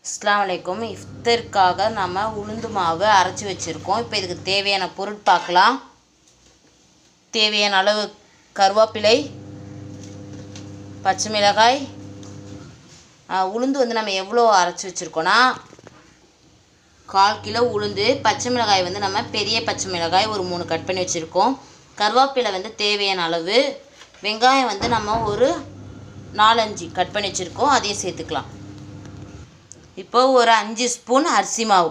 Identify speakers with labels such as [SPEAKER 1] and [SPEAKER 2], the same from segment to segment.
[SPEAKER 1] அஸ்ஸலாமு அலைக்கும். இஃப்தருக்காக நம்ம உளுந்து மாவு அரைச்சி வச்சுருக்கோம். இப்போ இதுக்கு தேவையான பொருள் பார்க்கலாம். தேவையான அளவு கருவேப்பிலை, பச்சை மிளகாய். உளுந்து வந்து நம்ம எவ்வளோ அரைச்சி வச்சுருக்கோன்னா 1/4 கிலோ உளுந்து. பச்சை மிளகாய் வந்து நம்ம பெரிய பச்சை மிளகாய் ஒரு 3 கட் பண்ணி வச்சுருக்கோம். கருவேப்பிலை வந்து தேவையான அளவு. வெங்காயம் வந்து நம்ம ஒரு 4-5 கட் பண்ணி வச்சுருக்கோம், அதையும் சேர்த்துக்கலாம். இப்போ ஒரு 5 ஸ்பூன் அரிசி மாவு.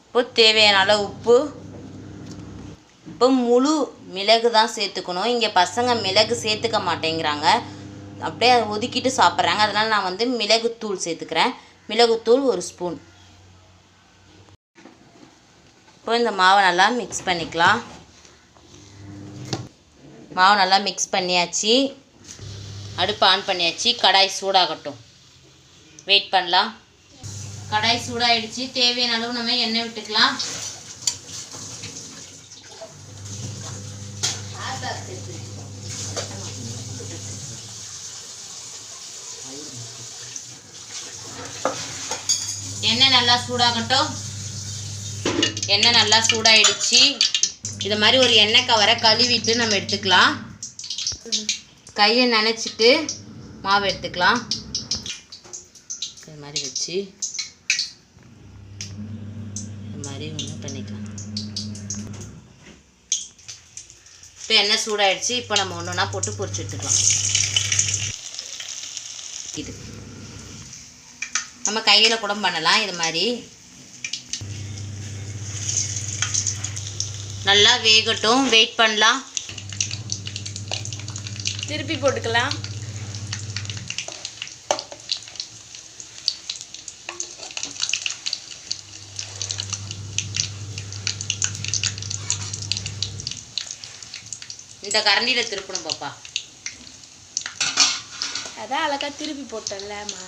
[SPEAKER 1] இப்போ தேவையான அளவு உப்பு. இப்போ முழு மிளகு தான் சேர்த்துக்கணும். இங்கே பசங்க மிளகு சேர்த்துக்க மாட்டேங்கிறாங்க, அப்படியே அதை ஒதுக்கிட்டு சாப்பிட்றாங்க. அதனால் நான் வந்து மிளகுத்தூள் சேர்த்துக்கிறேன். மிளகுத்தூள் 1 ஸ்பூன். இப்போ இந்த மாவை நல்லா மிக்ஸ் பண்ணிக்கலாம். மாவு நல்லா மிக்ஸ் பண்ணியாச்சு. அடுப்பு ஆன் பண்ணியாச்சு. கடாய் சூடாகட்டும், வெயிட் பண்ணலாம். கடாய் சூடாகிடுச்சு. தேவையான அளவு நம்ம எண்ணெய் விட்டுக்கலாம். எண்ணெய் நல்லா சூடாகட்டும். எண்ணெய் நல்லா சூடாகிடுச்சு. இது மாதிரி ஒரு எண்ணெய் கவரை கழுவிட்டு நம்ம எடுத்துக்கலாம். கையை நனைச்சிட்டு மாவு எடுத்துக்கலாம். இது மாதிரி வச்சு இது மாதிரி ஒன்று பண்ணிக்கலாம். இப்போ எண்ணெய் சூடாகிடுச்சு. இப்போ நம்ம ஒன்று ஒன்றா போட்டு பொரிச்சு எடுத்துக்கலாம். இது நம்ம கையில் கூட பண்ணலாம். இது மாதிரி நல்லா வேகட்டும், வெயிட் பண்ணலாம்.
[SPEAKER 2] திருப்பி போட்டுக்கலாம்.
[SPEAKER 1] இந்த கரண்டியில் திருப்பணும் பாப்பா.
[SPEAKER 2] அதான் அழகா திருப்பி போட்டேன்லம்மா.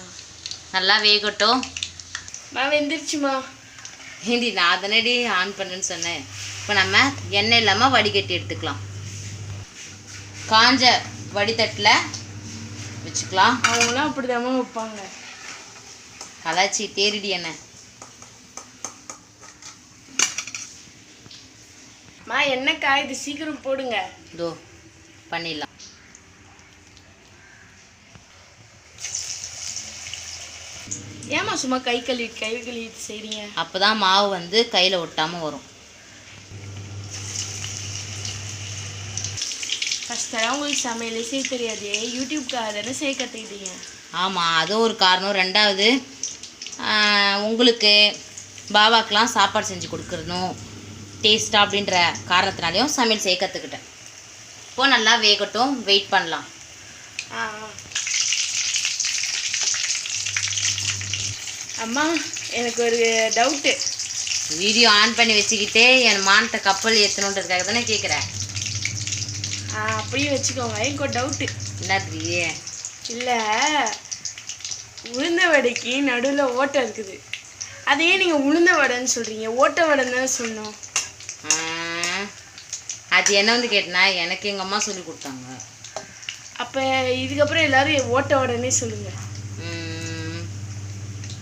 [SPEAKER 1] நல்லா வேகட்டும்.
[SPEAKER 2] வெந்துருச்சுமா.
[SPEAKER 1] ஹிந்தி நான் அதனடி ஆன் பண்ணுன்னு சொன்னேன். இப்போ நம்ம எண்ணெய் இல்லாமல் வடிகட்டி எடுத்துக்கலாம். காஞ்ச வடித்தட்டில் வச்சுக்கலாம்.
[SPEAKER 2] அவங்களாம் அப்படிதாம்மா வைப்பாங்க.
[SPEAKER 1] கலாச்சி தேரிடி எண்ணெய்.
[SPEAKER 2] எண்ணெய் காயுது, சீக்கிரம் போடுங்க.
[SPEAKER 1] இதோ பண்ணிடலாம்.
[SPEAKER 2] ஏமா சும்மா கை கழுவிட்டு செய்றீங்க?
[SPEAKER 1] அப்போ தான் மாவு வந்து கையில் ஒட்டாமல் வரும்.
[SPEAKER 2] ஃபஸ்ட்டெல்லாம் உங்களுக்கு சமையலே செய்ய தெரியாது, யூடியூப்காக தானே செய்ய கற்றுக்கிட்டீங்க.
[SPEAKER 1] ஆமாம், அதுவும் ஒரு காரணம். 2வது உங்களுக்கு பாபாக்கெலாம் சாப்பாடு செஞ்சு கொடுக்கணும் டேஸ்ட்டாக அப்படின்ற காரணத்தினாலையும் சமையல் செய்ய கற்றுக்கிட்டேன். இப்போது நல்லா வேகட்டும், வெயிட் பண்ணலாம்.
[SPEAKER 2] அம்மா எனக்கு ஒரு டவுட்டு.
[SPEAKER 1] வீடியோ ஆன் பண்ணி வச்சுக்கிட்டே என் மான்ட்ட கப்பல் ஏற்றணுன்றதுக்காக தானே கேட்குறேன்.
[SPEAKER 2] அப்படியே வச்சுக்கோங்க. எனக்கு ஒரு டவுட்டு.
[SPEAKER 1] என்னது?
[SPEAKER 2] இல்லை, உளுந்த வடைக்கு நடுவில் ஓட்டை இருக்குது, அதையே நீங்கள் உளுந்த வடைன்னு சொல்கிறீங்க? ஓட்டை வடைன்னு தானே சொல்லணும்.
[SPEAKER 1] அது என்ன வந்து கேட்டனா, எனக்கு எங்கள் அம்மா சொல்லி கொடுத்தாங்க.
[SPEAKER 2] அப்போ இதுக்கப்புறம் எல்லோரும் ஓட்டை வடைன்னே சொல்லுங்கள்.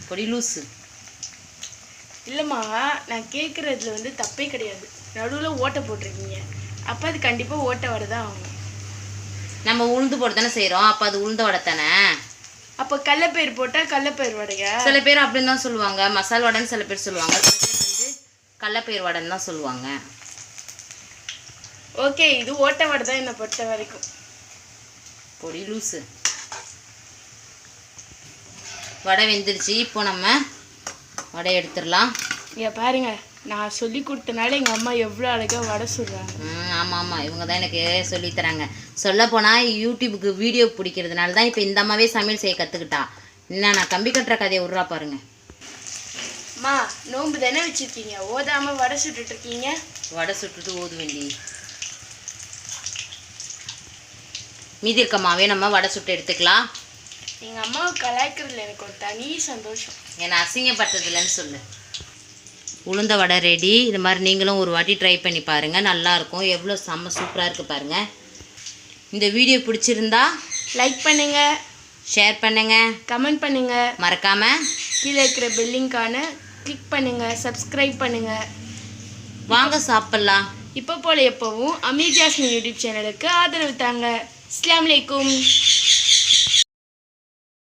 [SPEAKER 1] பொடி லூஸு.
[SPEAKER 2] இல்லைம்மா, நான் கேட்குறதுல வந்து தப்பே கிடையாது. நடுவில் ஓட்டை போட்டிருக்கீங்க, அப்போ அது கண்டிப்பாக ஓட்டை வடை தான் ஆகும்.
[SPEAKER 1] நம்ம உளுந்து போட்டு தானே செய்கிறோம், அப்போ அது உளுந்த வடை தானே.
[SPEAKER 2] அப்போ கடலைப்பயிர் போட்டால் கடலைப்பயிர் வடையா?
[SPEAKER 1] சில பேர் அப்படின்னு தான் சொல்லுவாங்க. மசால் வடைன்னு சில பேர் சொல்லுவாங்க. சில பேர் வந்து கடலைப்பயிர் வடைன்னு தான் சொல்லுவாங்க.
[SPEAKER 2] ஓகே, இது ஓட்டை வடை தான் என்னை பொறுத்த வரைக்கும்.
[SPEAKER 1] பொடி லூஸு. வடை வெந்துருச்சு. இப்போ நம்ம வடை எடுத்துடலாம்.
[SPEAKER 2] இங்கே பாருங்க, நான் சொல்லி கொடுத்தனால எங்கள் அம்மா எவ்வளோ அழகாக வடை சொல்கிறாங்க.
[SPEAKER 1] ஆமாம் ஆமாம், இவங்க தான் எனக்கு சொல்லித்தராங்க. சொல்லப்போனால் யூடியூபுக்கு வீடியோ பிடிக்கிறதுனால தான் இப்போ இந்த அம்மாவே சமையல் செய்ய கற்றுக்கிட்டா. என்ன நான் கம்பி கட்டுற கதையை விட்றா பாருங்க.
[SPEAKER 2] அம்மா, நோன்பு தானே வச்சுருக்கீங்க, ஓதாமல் வடை சுட்டுட்ருக்கீங்க.
[SPEAKER 1] வடை சுட்டுட்டு ஓது வேண்டி மீதி இருக்க மாவே நம்ம வடை சுட்டு எடுத்துக்கலாம்.
[SPEAKER 2] எங்கள் அம்மாவை கலாய்க்கிறதுல எனக்கு ஒரு தனி சந்தோஷம்.
[SPEAKER 1] என்னை அசிங்கப்பட்டதில்லைன்னு சொல்லு. உளுந்த வடை ரெடி. இது மாதிரி நீங்களும் ஒரு வாட்டி ட்ரை பண்ணி பாருங்கள், நல்லாயிருக்கும். எவ்வளோ செம்ம சூப்பராக இருக்குது பாருங்கள். இந்த வீடியோ பிடிச்சிருந்தா
[SPEAKER 2] லைக் பண்ணுங்கள்,
[SPEAKER 1] ஷேர் பண்ணுங்கள்,
[SPEAKER 2] கமெண்ட் பண்ணுங்கள்,
[SPEAKER 1] மறக்காமல்
[SPEAKER 2] கீழே இருக்கிற பெல்லிங்கான கிளிக் பண்ணுங்கள், சப்ஸ்கிரைப் பண்ணுங்கள்.
[SPEAKER 1] வாங்க சாப்பிட்லாம்.
[SPEAKER 2] இப்போ போல் எப்போவும் அமீர் ஜாஸ்மின் யூடியூப் சேனலுக்கு ஆதரவு தாங்க. அஸ்ஸலாமு அலைக்கும்.